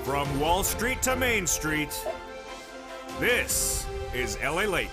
From Wall Street to Main Street, this is LALATE.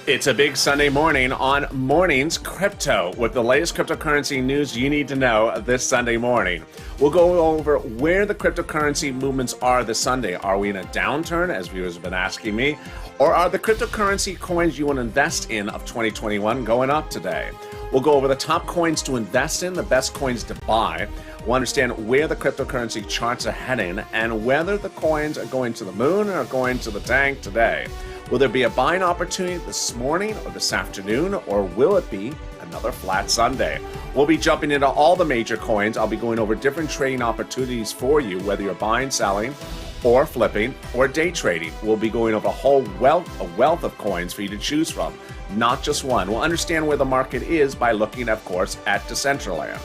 It's a big Sunday morning on Mornings Crypto with the latest cryptocurrency news you need to know this Sunday morning. We'll go over where the cryptocurrency movements are this Sunday. Are we in a downturn, as viewers have been asking me? Or are the cryptocurrency coins you want to invest in of 2021 going up today? We'll go over the top coins to invest in, the best coins to buy. We'll understand where the cryptocurrency charts are heading and whether the coins are going to the moon or going to the tank today. Will there be a buying opportunity this morning or this afternoon, or will it be another flat Sunday? We'll be jumping into all the major coins. I'll be going over different trading opportunities for you, whether you're buying, selling, or flipping, or day trading. We'll be going over a wealth of coins for you to choose from, not just one. We'll understand where the market is by looking, of course, at Decentraland,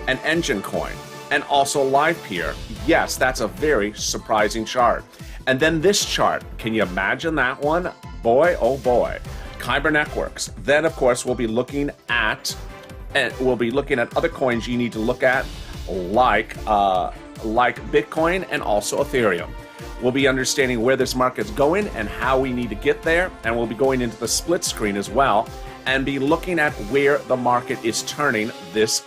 an engine coin, and also LivePeer. Yes, that's a very surprising chart. And then this chart, can you imagine that one? Boy, oh boy. Kyber Networks. Then, of course, we'll be looking at other coins you need to look at, like Bitcoin and also Ethereum. We'll be understanding where this market's going and how we need to get there, and we'll be going into the split screen as well and be looking at where the market is turning this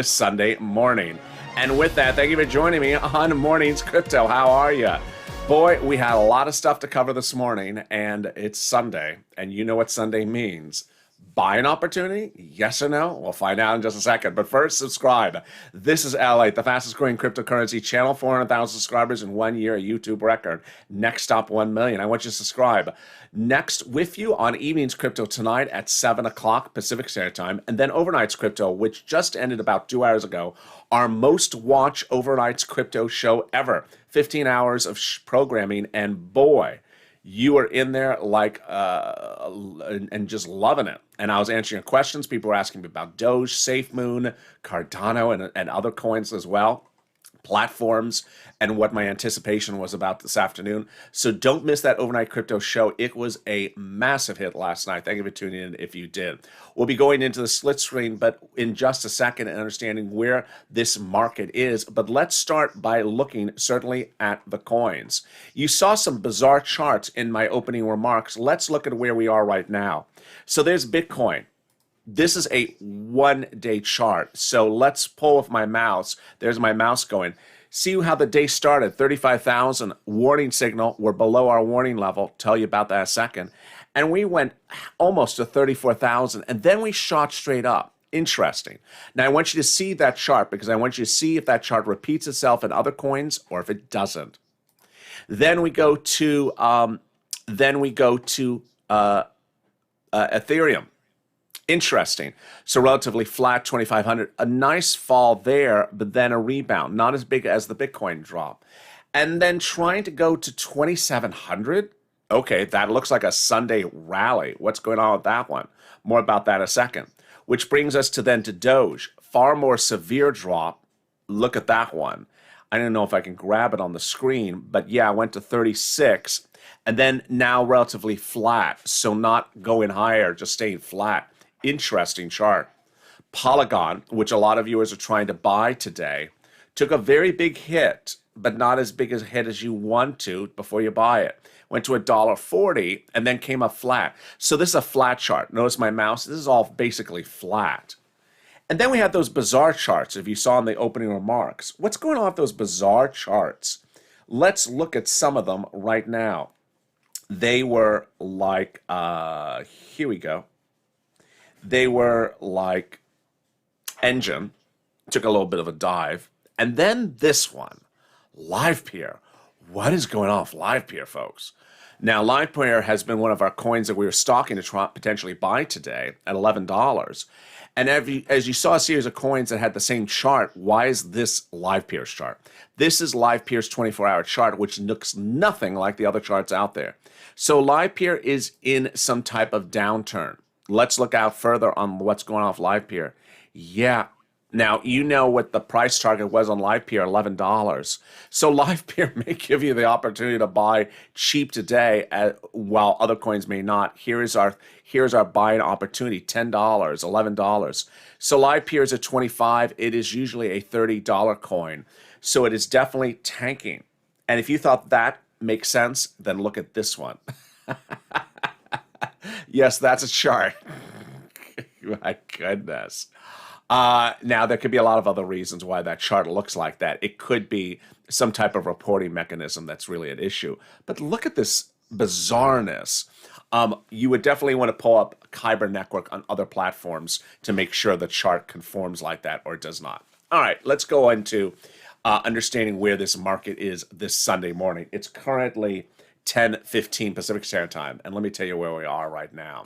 Sunday morning. And with that, thank you for joining me on Mornings Crypto. How are you? Boy, we had a lot of stuff to cover this morning, and it's Sunday, and you know what Sunday means. Buy an opportunity? Yes or no? We'll find out in just a second. But first, subscribe. This is LALATE, the fastest growing cryptocurrency channel, 400,000 subscribers in 1 year, a YouTube record. Next stop, 1 million. I want you to subscribe. Next with you on Evenings Crypto tonight at 7 o'clock Pacific Standard Time, and then Overnight's Crypto, which just ended about 2 hours ago, our most watched Overnight's Crypto show ever. 15 hours of programming, and boy, you are in there like and just loving it. And I was answering questions. People were asking me about Doge, SafeMoon, Cardano, and other coins as well, platforms, and what my anticipation was about this afternoon. So don't miss that Overnight Crypto show. It was a massive hit last night. Thank you for tuning in if you did. We'll be going into the split screen, but in just a second, and understanding where this market is. But let's start by looking certainly at the coins. You saw some bizarre charts in my opening remarks. Let's look at where we are right now. So there's Bitcoin. This is a 1 day chart. So let's pull with my mouse. There's my mouse going. See how the day started, 35,000 warning signal. We're below our warning level. Tell you about that in a second. And we went almost to 34,000, and then we shot straight up. Interesting. Now I want you to see that chart, because I want you to see if that chart repeats itself in other coins or if it doesn't. Then we go to Ethereum. Interesting. So relatively flat, 2,500. A nice fall there, but then a rebound. Not as big as the Bitcoin drop. And then trying to go to 2,700. Okay, that looks like a Sunday rally. What's going on with that one? More about that in a second. Which brings us to Doge. Far more severe drop. Look at that one. I don't know if I can grab it on the screen, but yeah, I went to 36. And then now relatively flat. So not going higher, just staying flat. Interesting chart. Polygon, which a lot of viewers are trying to buy today, took a very big hit, but not as big a hit as you want to before you buy it. Went to $1.40 and then came up flat. So this is a flat chart. Notice my mouse. This is all basically flat. And then we have those bizarre charts, if you saw in the opening remarks. What's going on with those bizarre charts? Let's look at some of them right now. They were like, here we go. They were like Engine, took a little bit of a dive. And then this one, LivePeer. What is going on with LivePeer, folks? Now, LivePeer has been one of our coins that we were stalking to try potentially buy today at $11. And as you saw a series of coins that had the same chart, why is this LivePeer's chart? This is LivePeer's 24-hour chart, which looks nothing like the other charts out there. So LivePeer is in some type of downturn. Let's look out further on what's going on with LivePeer. Yeah. Now, you know what the price target was on LivePeer, $11. So LivePeer may give you the opportunity to buy cheap today while other coins may not. Here's our buying opportunity, $10, $11. So LivePeer is at $25. It is usually a $30 coin. So it is definitely tanking. And if you thought that makes sense, then look at this one. Yes, that's a chart. My goodness. Now, there could be a lot of other reasons why that chart looks like that. It could be some type of reporting mechanism that's really at issue. But look at this bizarreness. You would definitely want to pull up Kyber Network on other platforms to make sure the chart conforms like that or does not. All right, let's go into understanding where this market is this Sunday morning. It's currently 10:15 Pacific Standard Time, and let me tell you where we are right now.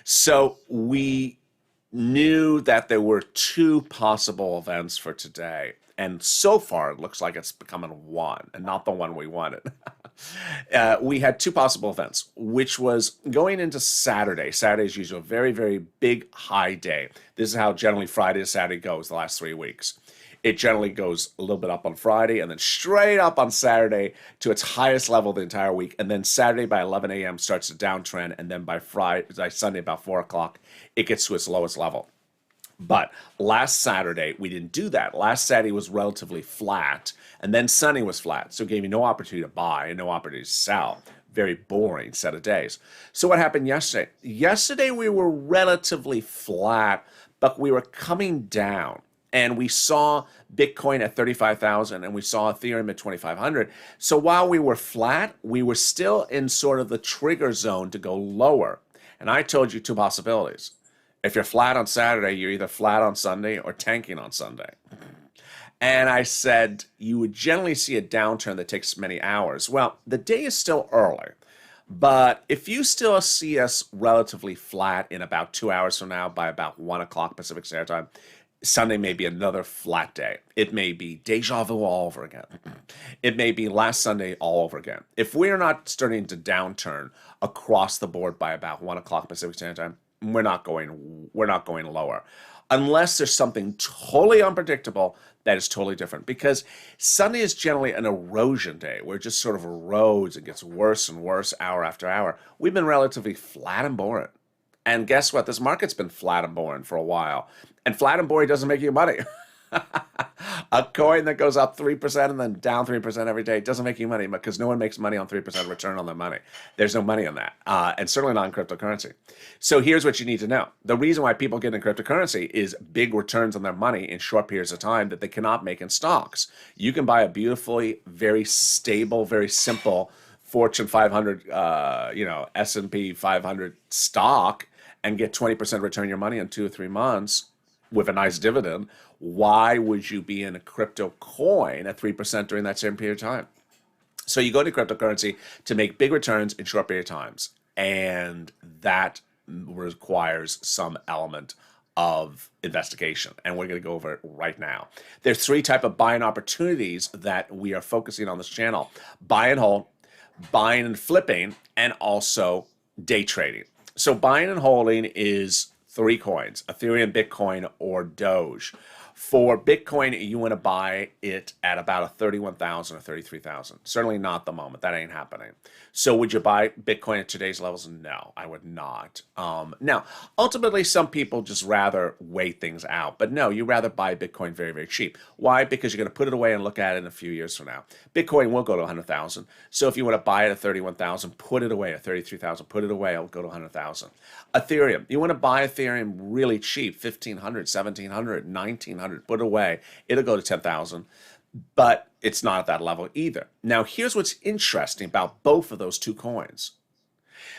So we knew that there were two possible events for today, and so far it looks like it's becoming one, and not the one we wanted. We had two possible events, which was going into Saturday. Saturday is usually a very, very big high day. This is how generally Friday to Saturday goes the last 3 weeks. It generally goes a little bit up on Friday and then straight up on Saturday to its highest level the entire week. And then Saturday by 11 a.m. starts a downtrend. And then by Sunday about 4 o'clock, it gets to its lowest level. But last Saturday, we didn't do that. Last Saturday was relatively flat. And then Sunday was flat. So it gave you no opportunity to buy and no opportunity to sell. Very boring set of days. So what happened yesterday? Yesterday, we were relatively flat, but we were coming down. And we saw Bitcoin at 35,000 and we saw Ethereum at 2,500. So while we were flat, we were still in sort of the trigger zone to go lower. And I told you two possibilities. If you're flat on Saturday, you're either flat on Sunday or tanking on Sunday. And I said you would generally see a downturn that takes many hours. Well, the day is still early. But if you still see us relatively flat in about 2 hours from now by about 1 o'clock Pacific Standard Time, Sunday may be another flat day. It may be deja vu all over again. It may be last Sunday all over again. If we're not starting to downturn across the board by about 1 o'clock Pacific Standard Time, we're not going lower. Unless there's something totally unpredictable that is totally different. Because Sunday is generally an erosion day where it just sort of erodes and gets worse and worse hour after hour. We've been relatively flat and boring. And guess what? This market's been flat and boring for a while. And flat and boring doesn't make you money. A coin that goes up 3% and then down 3% every day doesn't make you money because no one makes money on 3% return on their money. There's no money in that, and certainly not in cryptocurrency. So here's what you need to know. The reason why people get in cryptocurrency is big returns on their money in short periods of time that they cannot make in stocks. You can buy a beautifully, very stable, very simple Fortune 500, S&P 500 stock and get 20% return on your money in 2 or 3 months with a nice dividend. Why would you be in a crypto coin at 3% during that same period of time? So you go to cryptocurrency to make big returns in short period of times. And that requires some element of investigation. And we're going to go over it right now. There's 3 types of buying opportunities that we are focusing on this channel. Buy and hold, buying and flipping, and also day trading. So buying and holding is 3 coins, Ethereum, Bitcoin, or Doge. For Bitcoin, you want to buy it at about a 31,000 or 33,000. Certainly not the moment. That ain't happening. So would you buy Bitcoin at today's levels? No, I would not. Now, ultimately, some people just rather wait things out. But no, you rather buy Bitcoin very, very cheap. Why? Because you're going to put it away and look at it in a few years from now. Bitcoin will go to 100,000. So if you want to buy it at 31,000, put it away at 33,000. Put it away, it'll go to 100,000. Ethereum, you want to buy Ethereum really cheap, 1,500, 1,700, 1,900. Put it away. It'll go to 10,000. But it's not at that level either. Now, here's what's interesting about both of those 2 coins.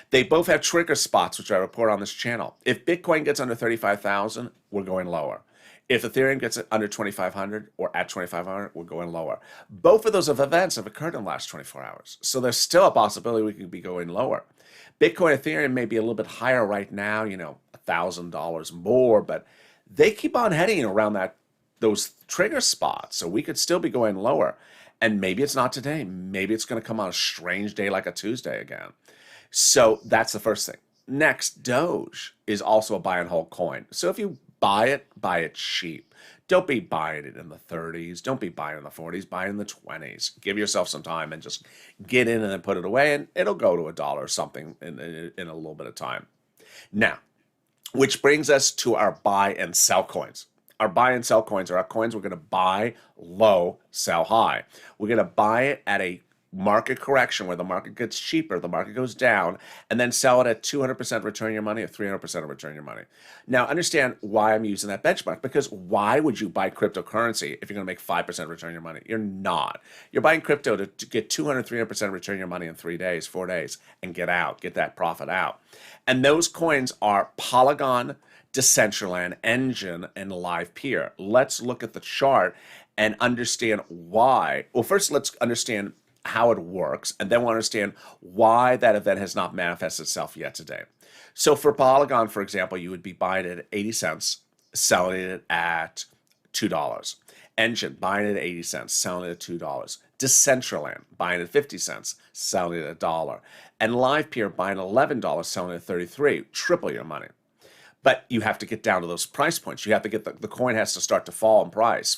They both have trigger spots, which I report on this channel. If Bitcoin gets under 35,000, we're going lower. If Ethereum gets under 2,500 or at 2,500, we're going lower. Both of those events have occurred in the last 24 hours. So there's still a possibility we could be going lower. Bitcoin, Ethereum may be a little bit higher right now, $1,000 more, but they keep on heading around those trigger spots. So we could still be going lower. And maybe it's not today. Maybe it's going to come on a strange day like a Tuesday again. So that's the first thing. Next, Doge is also a buy and hold coin. So if you buy it cheap. Don't be buying it in the 30s. Don't be buying it in the 40s. Buy it in the 20s. Give yourself some time and just get in and then put it away, and it'll go to $1 or something in a little bit of time. Now, which brings us to our buy and sell coins. our buy and sell coins are our coins we're going to buy low, sell high. We're going to buy it at a market correction where the market gets cheaper, the market goes down, and then sell it at 200% return your money or 300% of return your money. Now, understand why I'm using that benchmark, because why would you buy cryptocurrency if you're going to make 5% return your money? You're not. You're buying crypto to get 200, 300% return your money in 3 days, 4 days, and get out, get that profit out. And those coins are Polygon, Decentraland, Engine, and Live Peer. Let's look at the chart and understand why. Well, first, let's understand how it works, and then we'll understand why that event has not manifested itself yet today. So for Polygon, for example, you would be buying it at 80 cents, selling it at $2. Engine, buying it at 80 cents, selling it at $2. Decentraland, buying it at 50 cents, selling it at $1. And Live Peer, buying at $11, selling it at 33, triple your money. But you have to get down to those price points. You have to get the coin has to start to fall in price,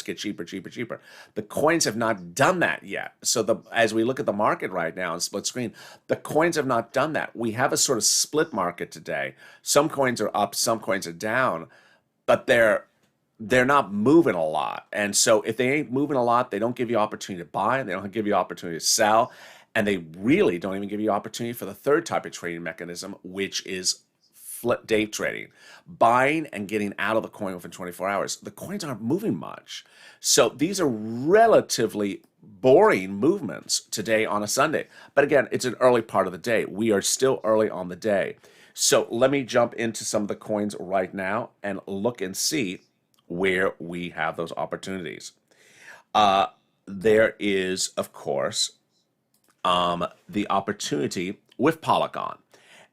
get cheaper, cheaper, cheaper. The coins have not done that yet. So as we look at the market right now in split screen, the coins have not done that. We have a sort of split market today. Some coins are up, some coins are down, but they're not moving a lot. And so if they ain't moving a lot, they don't give you opportunity to buy, they don't give you opportunity to sell, and they really don't even give you opportunity for the third type of trading mechanism, which is day trading, buying and getting out of the coin within 24 hours. The coins aren't moving much. So these are relatively boring movements today on a Sunday. But again, it's an early part of the day. We are still early on the day. So let me jump into some of the coins right now and look and see where we have those opportunities. There is, of course, the opportunity with Polygon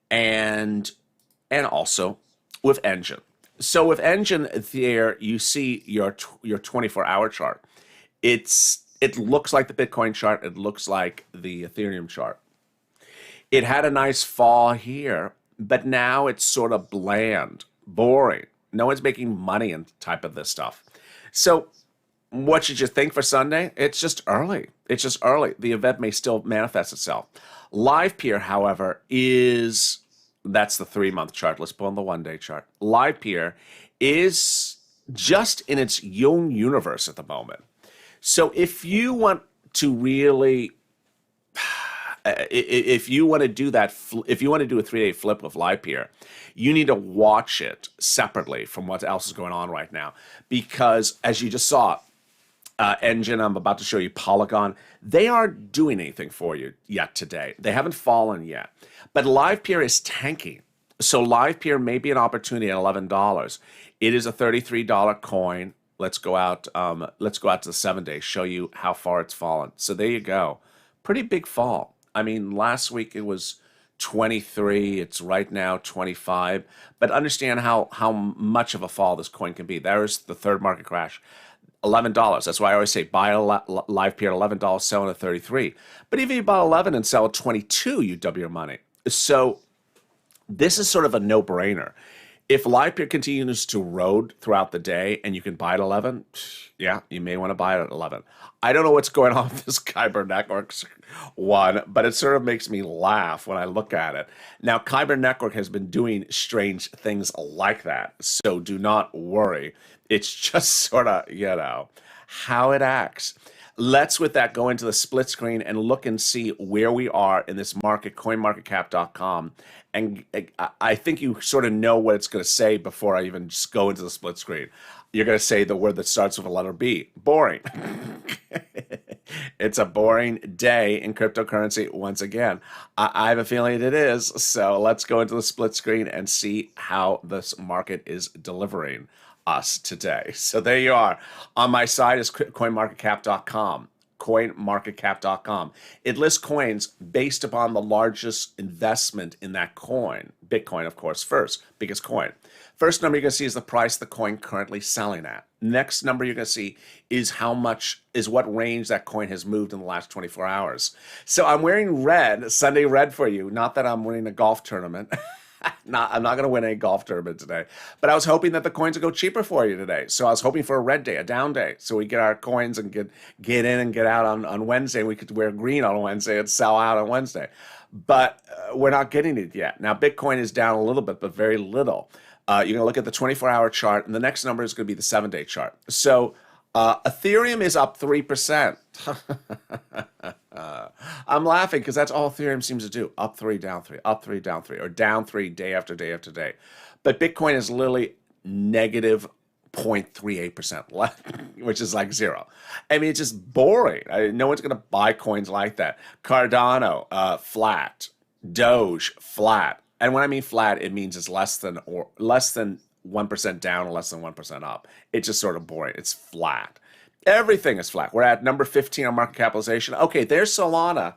and also with Engine. So with Engine, there you see your 24-hour chart. It looks like the Bitcoin chart. It looks like the Ethereum chart. It had a nice fall here, but now it's sort of bland, boring. No one's making money in type of this stuff. So what should you think for Sunday? It's just early. It's just early. The event may still manifest itself. Live Peer, however, that's the 3-month chart. Let's pull on the 1-day chart. Live Peer is just in its own universe at the moment. So if you want to really, if you want to do that, if you want to do a 3-day flip with Live Peer, you need to watch it separately from what else is going on right now. Because as you just saw, Engine, I'm about to show you Polygon, they aren't doing anything for you yet today. They haven't fallen yet. But Live Peer is tanking. So Live Peer may be an opportunity at $11. It is a $33 coin. Let's go out to the 7 days, show you how far it's fallen. So there you go. Pretty big fall. I mean, last week it was 23, it's right now 25. But understand how much of a fall this coin can be. There's the third market crash. $11. That's why I always say buy a Live Peer at $11, sell it at 33. But even if you buy 11 and sell at 22, you double your money. So this is sort of a no-brainer. If Live Peer continues to erode throughout the day and you can buy it at 11, yeah, you may want to buy it at 11. I don't know what's going on with this Kyber Networks one, but it sort of makes me laugh when I look at it. Now, Kyber Network has been doing strange things like that, so do not worry. It's just sort of, how it acts. Let's, with that, go into the split screen and look and see where we are in this market, coinmarketcap.com. And I think you sort of know what it's going to say before I even just go into the split screen. You're going to say the word that starts with a letter B. Boring. It's a boring day in cryptocurrency once again. I have a feeling it is. So let's go into the split screen and see how this market is delivering us today. So there you are. On my side is coinmarketcap.com. Coinmarketcap.com. It lists coins based upon the largest investment in that coin. Bitcoin, of course, first, biggest coin. First number you're going to see is the price the coin currently selling at. Next number you're going to see is what range that coin has moved in the last 24 hours. So I'm wearing red, Sunday red for you. Not that I'm winning a golf tournament. I'm not going to win a golf tournament today. But I was hoping that the coins would go cheaper for you today. So I was hoping for a red day, a down day. So we get our coins and get in and get out on Wednesday. We could wear green on Wednesday and sell out on Wednesday. But we're not getting it yet. Now, Bitcoin is down a little bit, but very little. You're going to look at the 24-hour chart, and the next number is going to be the 7-day chart. So Ethereum is up 3%. I'm laughing because that's all Ethereum seems to do. Up 3, down 3, up 3, down 3, or down 3 day after day after day. But Bitcoin is literally negative 0.38%, which is like zero. I mean, it's just boring. No one's going to buy coins like that. Cardano, flat. Doge, flat. And when I mean flat, it means it's less than 1% down or less than 1% up. It's just sort of boring. It's flat. Everything is flat. We're at number 15 on market capitalization. Okay, there's Solana.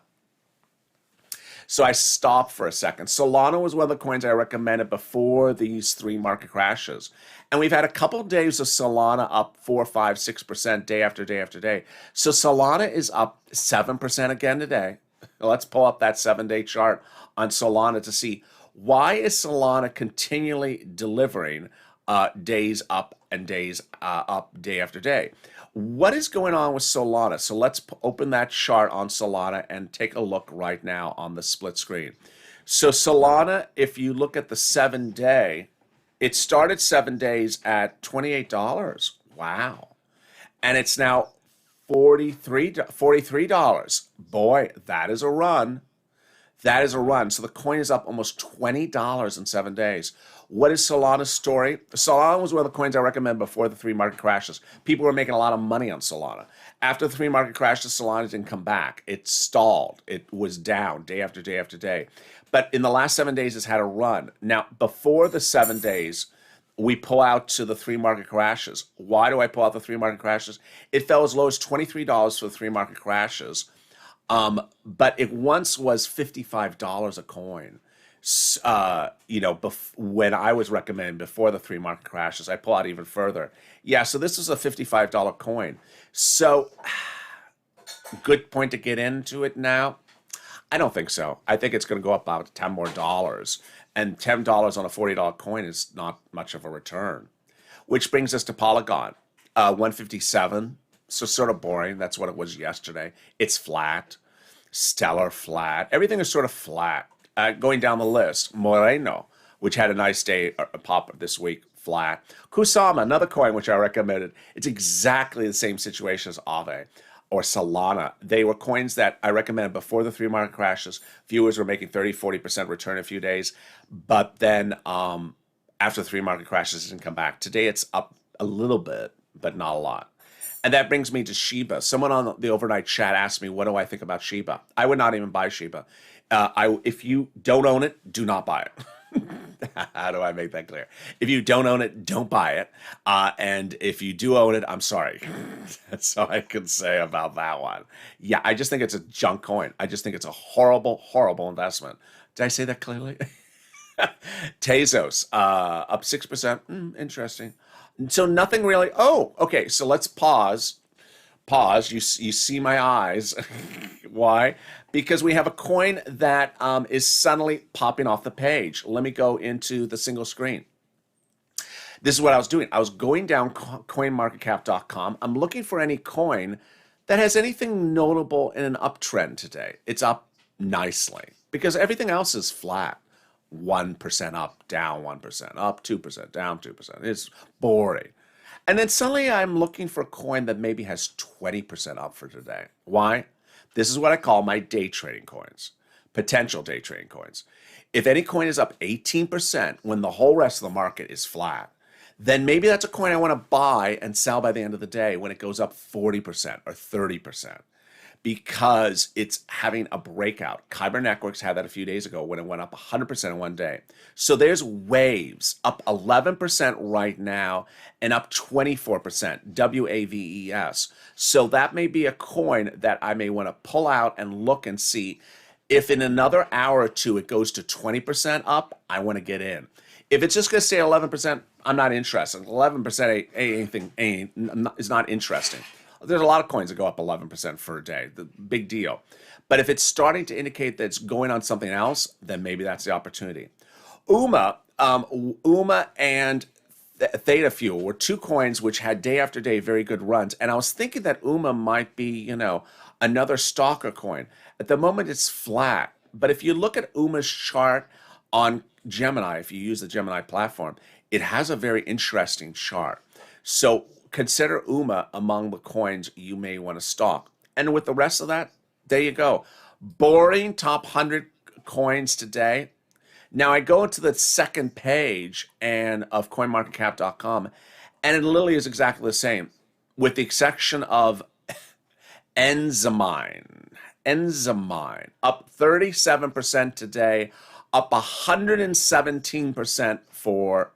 So I stopped for a second. Solana was one of the coins I recommended before these 3 market crashes. And we've had a couple of days of Solana up 4, 5, 6% day after day after day. So Solana is up 7% again today. Let's pull up that 7-day chart on Solana to see why is Solana continually delivering days up and days up day after day. What is going on with Solana? So let's open that chart on Solana and take a look right now on the split screen. So Solana, if you look at the 7-day, it started 7 days at $28. Wow. And it's now $43. Boy, that is a run. That is a run. So the coin is up almost $20 in 7 days. What is Solana's story? Solana was one of the coins I recommended before the 3 market crashes. People were making a lot of money on Solana. After the 3 market crashes, Solana didn't come back. It stalled. It was down day after day after day. But in the last 7 days, it's had a run. Now, before the 7 days, we pull out to the 3 market crashes. Why do I pull out the 3 market crashes? It fell as low as $23 for the 3 market crashes. But it once was $55 a coin. When I was recommending before the 3 market crashes, I pull out even further. Yeah, so this is a $55 coin. So, good point to get into it now. I don't think so. I think it's going to go up about $10 more. And $10 on a $40 coin is not much of a return. Which brings us to Polygon, 157. So sort of boring. That's what it was yesterday. It's flat. Stellar flat. Everything is sort of flat. Going down the list, Moreno, which had a nice day pop this week, flat. KUSAMA, another coin which I recommended. It's exactly the same situation as Aave or Solana. They were coins that I recommended before the 3 market crashes. Viewers were making 30, 40% return in a few days. But then after the 3 market crashes, it didn't come back. Today it's up a little bit, but not a lot. And that brings me to Shiba. Someone on the overnight chat asked me, what do I think about Shiba? I would not even buy Shiba. If you don't own it, do not buy it. How do I make that clear? If you don't own it, don't buy it. And if you do own it, I'm sorry. That's all I can say about that one. Yeah, I just think it's a junk coin. I just think it's a horrible, horrible investment. Did I say that clearly? Tezos, up 6%. Interesting. So nothing really. Oh, okay. So let's pause. You see my eyes. Why? Because we have a coin that is suddenly popping off the page. Let me go into the single screen. This is what I was doing. I was going down coinmarketcap.com. I'm looking for any coin that has anything notable in an uptrend today. It's up nicely because everything else is flat. 1% up, down 1%, up 2%, down 2%. It's boring. And then suddenly I'm looking for a coin that maybe has 20% up for today. Why? This is what I call my day trading coins, potential day trading coins. If any coin is up 18% when the whole rest of the market is flat, then maybe that's a coin I want to buy and sell by the end of the day when it goes up 40% or 30%. Because it's having a breakout. Kyber Networks had that a few days ago when it went up 100% in one day. So there's waves up 11% right now and up 24%, WAVES. So that may be a coin that I may want to pull out and look and see if in another hour or two it goes to 20% up, I want to get in. If it's just going to stay 11%, I'm not interested. 11% is not interesting. There's a lot of coins that go up 11% for a day. The big deal. But if it's starting to indicate that it's going on something else, then maybe that's the opportunity. UMA and Theta Fuel were 2 coins which had day after day very good runs. And I was thinking that UMA might be, another stalker coin. At the moment, it's flat. But if you look at UMA's chart on Gemini, if you use the Gemini platform, it has a very interesting chart. So consider UMA among the coins you may want to stock. And with the rest of that, there you go. Boring top 100 coins today. Now I go into the second page and of coinmarketcap.com, and it literally is exactly the same, with the exception of Enzymine. Enzymine up 37% today, up 117% for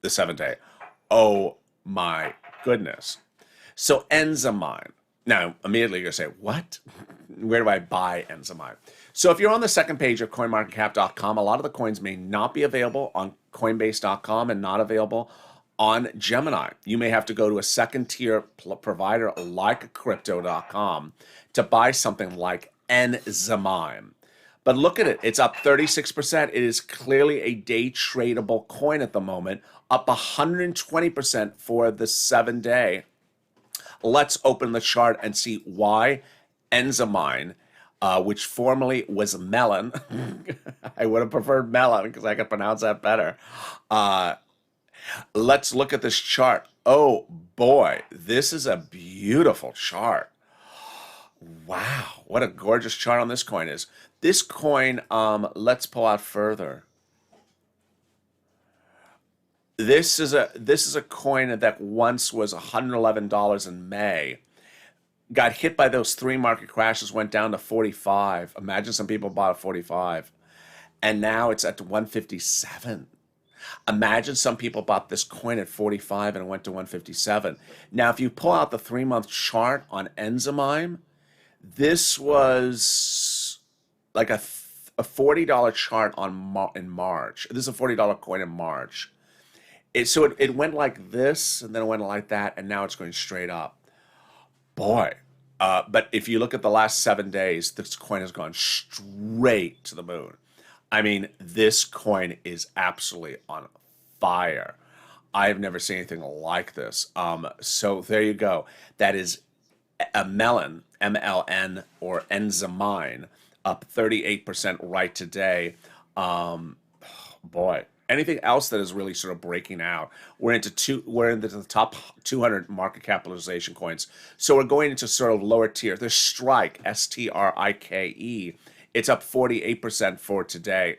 the 7-day. Oh my goodness. So Enzymine. Now, immediately you're going to say, what? Where do I buy Enzymine? So if you're on the second page of coinmarketcap.com, a lot of the coins may not be available on coinbase.com and not available on Gemini. You may have to go to a second tier provider like crypto.com to buy something like Enzymine. But look at it. It's up 36%. It is clearly a day tradable coin at the moment, up 120% for the 7-day. Let's open the chart and see why Enzymine, which formerly was Melon. I would have preferred Melon because I could pronounce that better. Let's look at this chart. Oh boy, this is a beautiful chart. Wow, what a gorgeous chart on this coin is. This coin, let's pull out further. This is a coin that once was $111 in May. Got hit by those 3 market crashes, went down to 45. Imagine some people bought at 45. And now it's at 157. Imagine some people bought this coin at 45 and it went to 157. Now, if you pull out the 3-month chart on Enzymine, this was like a $40 chart in March. This is a $40 coin in March. It went like this, and then it went like that, and now it's going straight up. Boy. But if you look at the last 7 days, this coin has gone straight to the moon. I mean, this coin is absolutely on fire. I have never seen anything like this. So there you go. That is a Melon, MLN, or Enzymine, up 38% right today. Boy. Anything else that is really sort of breaking out? We're into the top 200 market capitalization coins. So we're going into sort of lower tier. There's Strike, STRIKE. It's up 48% for today,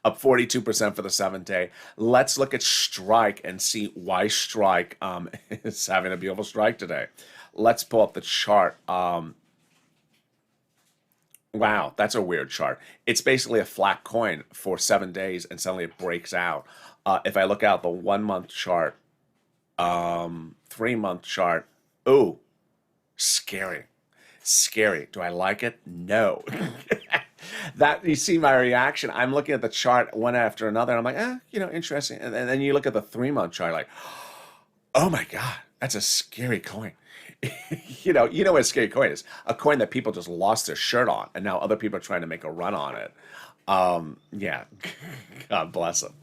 up 42% for the 7-day. Let's look at Strike and see why Strike is having a beautiful strike today. Let's pull up the chart. Wow, that's a weird chart. It's basically a flat coin for 7 days, and suddenly it breaks out. If I look out the 1-month chart, 3-month chart, ooh, scary. Scary. Do I like it? No. That, you see my reaction. I'm looking at the chart one after another, and I'm like, interesting. And then you look at the 3-month chart, like, oh my God, that's a scary coin. You know what a scary coin is. A coin that people just lost their shirt on, and now other people are trying to make a run on it. Yeah, God bless them.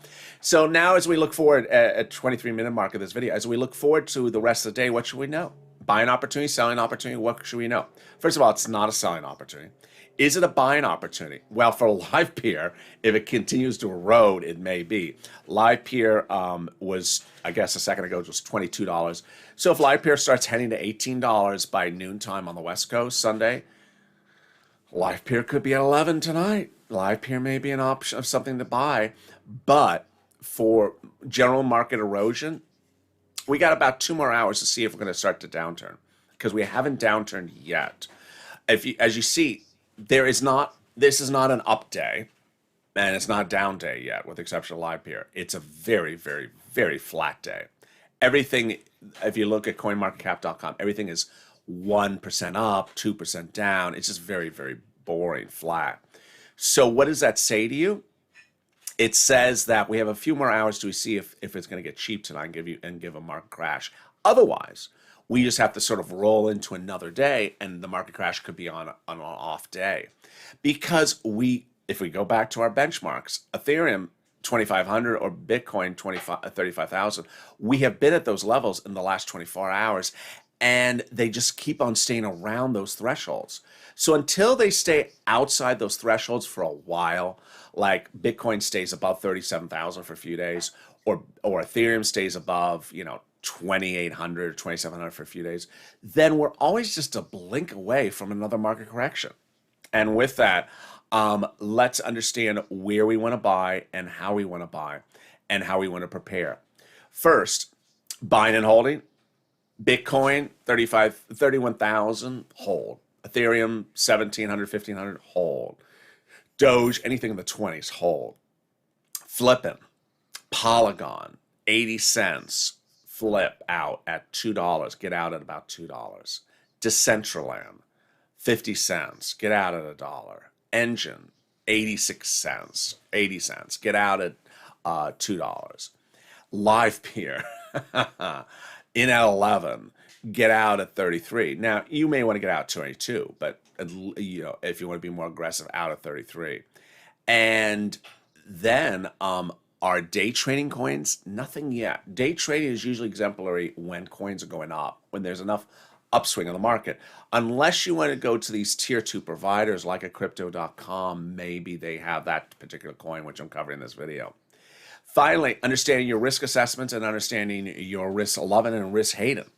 So now as we look forward at 23-minute mark of this video, as we look forward to the rest of the day, what should we know? Buying opportunity, selling opportunity, what should we know? First of all, it's not a selling opportunity. Is it a buying opportunity? Well, for LivePeer, if it continues to erode, it may be. LivePeer was, I guess a second ago, it was $22. So if LivePeer starts heading to $18 by noontime on the West Coast Sunday, LivePeer could be at 11 tonight. LivePeer may be an option of something to buy. But for general market erosion, we got about 2 more hours to see if we're going to start to downturn, because we haven't downturned yet. As you see, this is not an up day, and it's not a down day yet, with the exception of LivePeer. It's a very, very, very flat day. Everything, if you look at coinmarketcap.com, everything is 1% up, 2% down. It's just very, very boring, flat. So what does that say to you? It says that we have a few more hours to see if it's going to get cheap tonight and give a market crash. Otherwise, we just have to sort of roll into another day, and the market crash could be on an off day. Because if we go back to our benchmarks, Ethereum 2,500 or Bitcoin 35,000, we have been at those levels in the last 24 hours, and they just keep on staying around those thresholds. So until they stay outside those thresholds for a while, like Bitcoin stays above 37,000 for a few days, or Ethereum stays above, 2,800, 2,700 for a few days, then we're always just a blink away from another market correction. And with that, let's understand where we want to buy and how we want to buy and how we want to prepare. First, buying and holding. Bitcoin, 31,000, hold. Ethereum, 1,700, 1,500, hold. Doge, anything in the 20s, hold. Flipping. Polygon, 80 cents, flip out at $2, get out at about $2. Decentraland, 50 cents, get out at $1. Engine, 86 cents, 80 cents, get out at $2. Live Peer, in at 11, get out at 33. Now, you may want to get out at 22, but if you want to be more aggressive, out at 33. And then are day trading coins? Nothing yet. Day trading is usually exemplary when coins are going up, when there's enough upswing in the market. Unless you want to go to these tier 2 providers like a crypto.com, maybe they have that particular coin, which I'm covering in this video. Finally, understanding your risk assessments and understanding your risk loving and risk hating.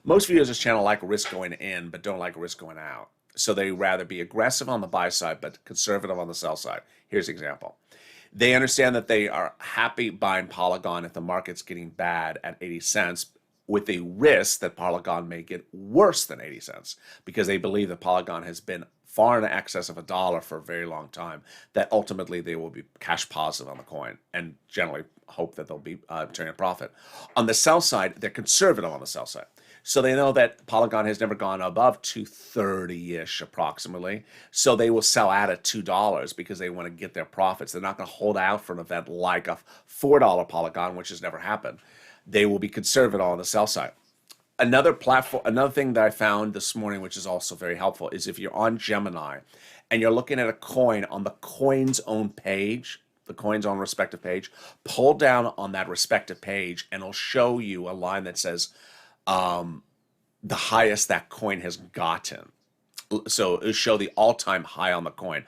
Most viewers of this channel like risk going in, but don't like risk going out. So they rather be aggressive on the buy side, but conservative on the sell side. Here's an example. They understand that they are happy buying Polygon if the market's getting bad at 80 cents, with a risk that Polygon may get worse than 80 cents because they believe that Polygon has been far in excess of $1 for a very long time, that ultimately they will be cash positive on the coin and generally hope that they'll be turning a profit. On the sell side, they're conservative on the sell side. So they know that Polygon has never gone above 230-ish approximately. So they will sell out at $2 because they want to get their profits. They're not going to hold out for an event like a $4 Polygon, which has never happened. They will be conservative on the sell side. Another thing that I found this morning, which is also very helpful, is if you're on Gemini and you're looking at a coin on the coin's own page, the coin's own respective page, pull down on that respective page and it'll show you a line that says the highest that coin has gotten. So it'll show the all-time high on the coin.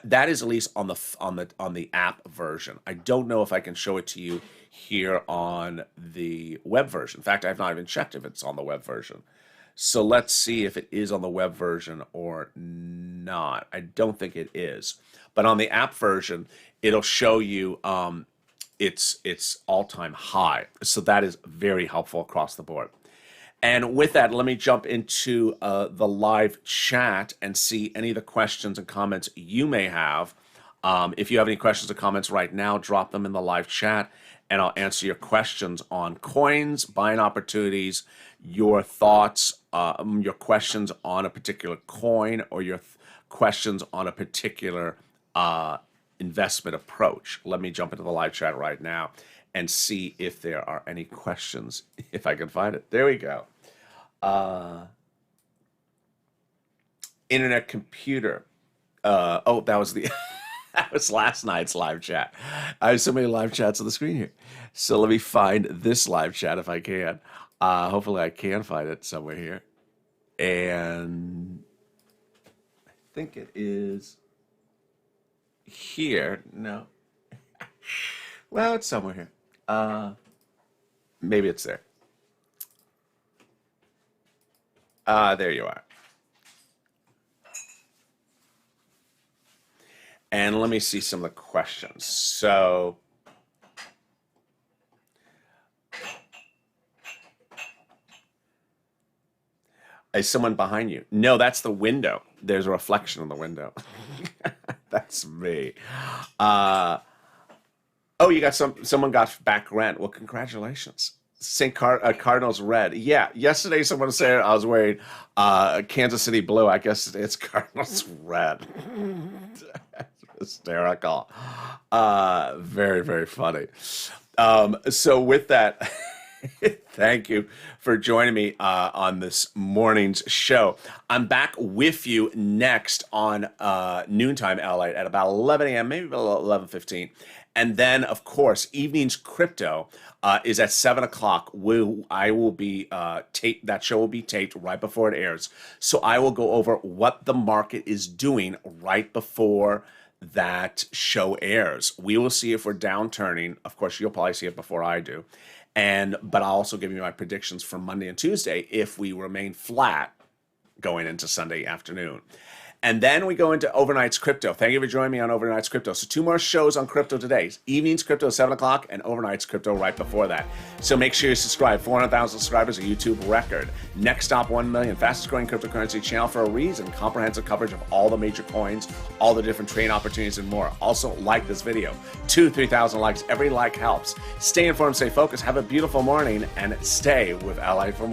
That is at least on the app version. I don't know if I can show it to you here on the web version. In fact, I've not even checked if it's on the web version. So let's see if it is on the web version or not. I don't think it is. But on the app version, it'll show you its all-time high. So that is very helpful across the board. And with that, let me jump into the live chat and see any of the questions and comments you may have. If you have any questions or comments right now, drop them in the live chat, and I'll answer your questions on coins, buying opportunities, your thoughts, your questions on a particular coin, or your questions on a particular investment approach. Let me jump into the live chat right now and see if there are any questions, if I can find it. There we go. Internet computer. Oh, that was the that was last night's live chat. I have so many live chats on the screen here. So let me find this live chat if I can. Hopefully I can find it somewhere here. And I think it is here. No. Well, it's somewhere here. Maybe it's there. There you are. And let me see some of the questions. So, is someone behind you? No, that's the window. There's a reflection in the window. That's me. Oh, you got someone got back rent. Well, congratulations. Cardinals red. Yeah, yesterday someone said I was wearing Kansas City blue. I guess it's Cardinals red. Hysterical. Very, very funny. So with that, thank you for joining me on this morning's show. I'm back with you next on noontime LA at about 11 a.m., maybe about 11:15. And then, of course, evening's crypto is at 7 o'clock. I will be that show will be taped right before it airs. So I will go over what the market is doing right before that show airs. We will see if we're downturning. Of course, you'll probably see it before I do. But I'll also give you my predictions for Monday and Tuesday if we remain flat going into Sunday afternoon. And then we go into Overnight's Crypto. Thank you for joining me on Overnight's Crypto. So 2 more shows on crypto today. Evening's Crypto at 7 o'clock and Overnight's Crypto right before that. So make sure you subscribe. 400,000 subscribers, a YouTube record. Next stop, 1 million. Fastest growing cryptocurrency channel for a reason. Comprehensive coverage of all the major coins, all the different trading opportunities and more. Also, like this video. 3,000 likes. Every like helps. Stay informed, stay focused. Have a beautiful morning and stay with LA for more.